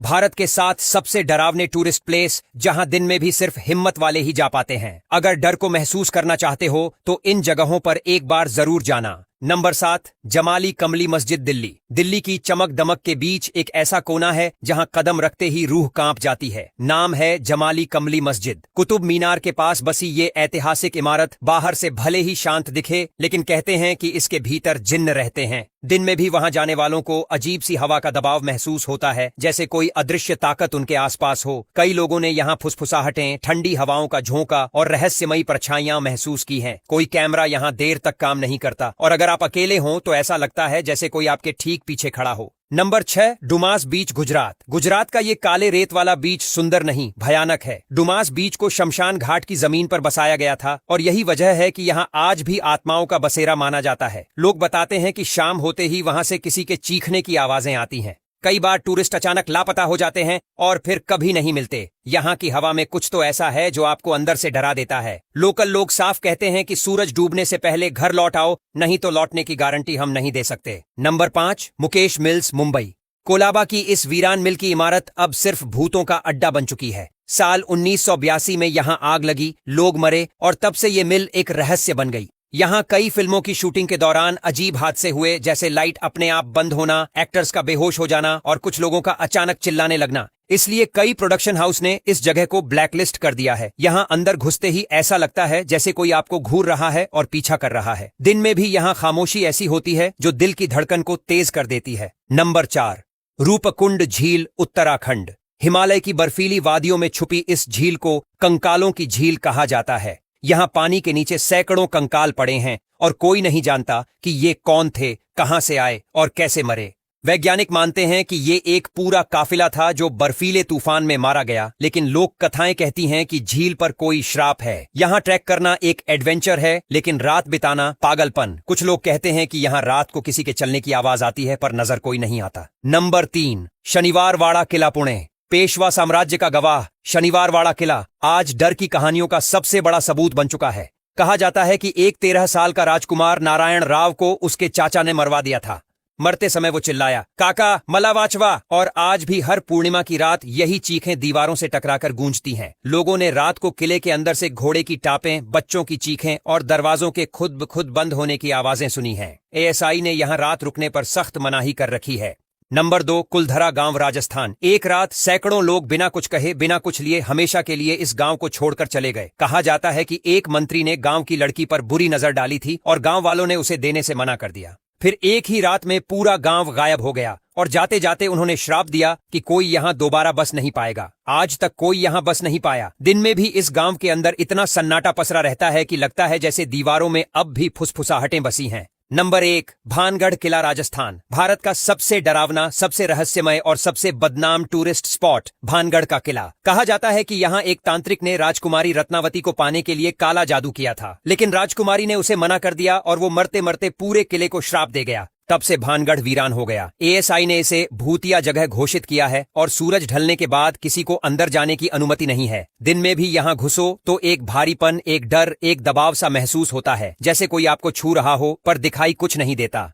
भारत के 7 सबसे डरावने टूरिस्ट प्लेस जहां दिन में भी सिर्फ हिम्मत वाले ही जा पाते हैं। अगर डर को महसूस करना चाहते हो तो इन जगहों पर एक बार जरूर जाना। नंबर 7, जमाली कमली मस्जिद, दिल्ली। दिल्ली की चमक दमक के बीच एक ऐसा कोना है जहां कदम रखते ही रूह कांप जाती है। नाम है जमाली कमली मस्जिद। कुतुब मीनार के पास बसी ये ऐतिहासिक इमारत बाहर से भले ही शांत दिखे, लेकिन कहते हैं कि इसके भीतर जिन्न रहते हैं। दिन में भी वहां जाने वालों को अजीब सी हवा का दबाव महसूस होता है, जैसे कोई अदृश्य ताकत उनके आसपास हो। कई लोगों ने यहाँ फुसफुसाहटें, ठंडी हवाओं का झोंका और रहस्यमयी परछाइयां महसूस की हैं। कोई कैमरा यहाँ देर तक काम नहीं करता और अगर आप अकेले हों तो ऐसा लगता है जैसे कोई आपके ठीक पीछे खड़ा हो। नंबर 6, डुमास बीच, गुजरात। गुजरात का ये काले रेत वाला बीच सुंदर नहीं, भयानक है। डुमास बीच को शमशान घाट की जमीन पर बसाया गया था और यही वजह है कि यहाँ आज भी आत्माओं का बसेरा माना जाता है। लोग बताते हैं कि शाम होते ही वहां से किसी के चीखने की आवाजें आती हैं। कई बार टूरिस्ट अचानक लापता हो जाते हैं और फिर कभी नहीं मिलते। यहाँ की हवा में कुछ तो ऐसा है जो आपको अंदर से डरा देता है। लोकल लोग साफ कहते हैं कि सूरज डूबने से पहले घर लौट आओ, नहीं तो लौटने की गारंटी हम नहीं दे सकते। Number 5, Mukesh mills, Mumbai. कोलाबा की इस वीरान मिल की इमारत अब सिर्फ भूतों का अड्डा बन चुकी है। साल 1982 में यहाँ आग लगी, लोग मरे और तब से ये मिल एक रहस्य बन गई। यहाँ कई फिल्मों की शूटिंग के दौरान अजीब हादसे हुए, जैसे लाइट अपने आप बंद होना, एक्टर्स का बेहोश हो जाना और कुछ लोगों का अचानक चिल्लाने लगना। इसलिए कई प्रोडक्शन हाउस ने इस जगह को ब्लैकलिस्ट कर दिया है। यहाँ अंदर घुसते ही ऐसा लगता है जैसे कोई आपको घूर रहा है और पीछा कर रहा है। दिन में भी यहाँ खामोशी ऐसी होती है जो दिल की धड़कन को तेज कर देती है। नंबर 4, रूपकुंड झील, उत्तराखंड। हिमालय की बर्फीली वादियों में छुपी इस झील को कंकालों की झील कहा जाता है। यहाँ पानी के नीचे सैकड़ों कंकाल पड़े हैं और कोई नहीं जानता कि ये कौन थे, कहां से आए और कैसे मरे। वैज्ञानिक मानते हैं कि ये एक पूरा काफिला था जो बर्फीले तूफान में मारा गया, लेकिन लोक कथाएं कहती हैं कि झील पर कोई श्राप है। यहाँ ट्रैक करना एक एडवेंचर है, लेकिन रात बिताना पागलपन। कुछ लोग कहते हैं कि यहाँ रात को किसी के चलने की आवाज आती है, पर नजर कोई नहीं आता। नंबर 3, शनिवारवाड़ा किला, पुणे। पेशवा साम्राज्य का गवाह शनिवारवाड़ा किला आज डर की कहानियों का सबसे बड़ा सबूत बन चुका है। कहा जाता है कि एक 13 साल का राजकुमार नारायण राव को उसके चाचा ने मरवा दिया था। मरते समय वो चिल्लाया, काका मला वाचवा, और आज भी हर पूर्णिमा की रात यही चीखें दीवारों से टकराकर गूंजती हैं। लोगों ने रात को किले के अंदर से घोड़े की टापें, बच्चों की चीखें और दरवाजों के खुद ब खुद बंद होने की आवाजें सुनी हैं। एएसआई ने यहाँ रात रुकने पर सख्त मनाही कर रखी है। नंबर 2, कुलधरा गांव, राजस्थान। एक रात सैकड़ों लोग बिना कुछ कहे, बिना कुछ लिए हमेशा के लिए इस गांव को छोड़कर चले गए। कहा जाता है कि एक मंत्री ने गांव की लड़की पर बुरी नजर डाली थी और गांव वालों ने उसे देने से मना कर दिया। फिर एक ही रात में पूरा गांव गायब हो गया और जाते जाते उन्होंने श्राप दिया कि कोई यहाँ दोबारा बस नहीं पाएगा। आज तक कोई यहाँ बस नहीं पाया। दिन में भी इस गांव के अंदर इतना सन्नाटा पसरा रहता है कि लगता है जैसे दीवारों में अब भी फुसफुसाहटें बसी हैं। नंबर 1, भानगढ़ किला, राजस्थान। भारत का सबसे डरावना, सबसे रहस्यमय और सबसे बदनाम टूरिस्ट स्पॉट भानगढ़ का किला। कहा जाता है कि यहाँ एक तांत्रिक ने राजकुमारी रत्नावती को पाने के लिए काला जादू किया था, लेकिन राजकुमारी ने उसे मना कर दिया और वो मरते मरते पूरे किले को श्राप दे गया। तब से भानगढ़ वीरान हो गया। एएसआई ने इसे भूतिया जगह घोषित किया है और सूरज ढलने के बाद किसी को अंदर जाने की अनुमति नहीं है। दिन में भी यहाँ घुसो तो एक भारीपन, एक डर, एक दबाव सा महसूस होता है, जैसे कोई आपको छू रहा हो पर दिखाई कुछ नहीं देता।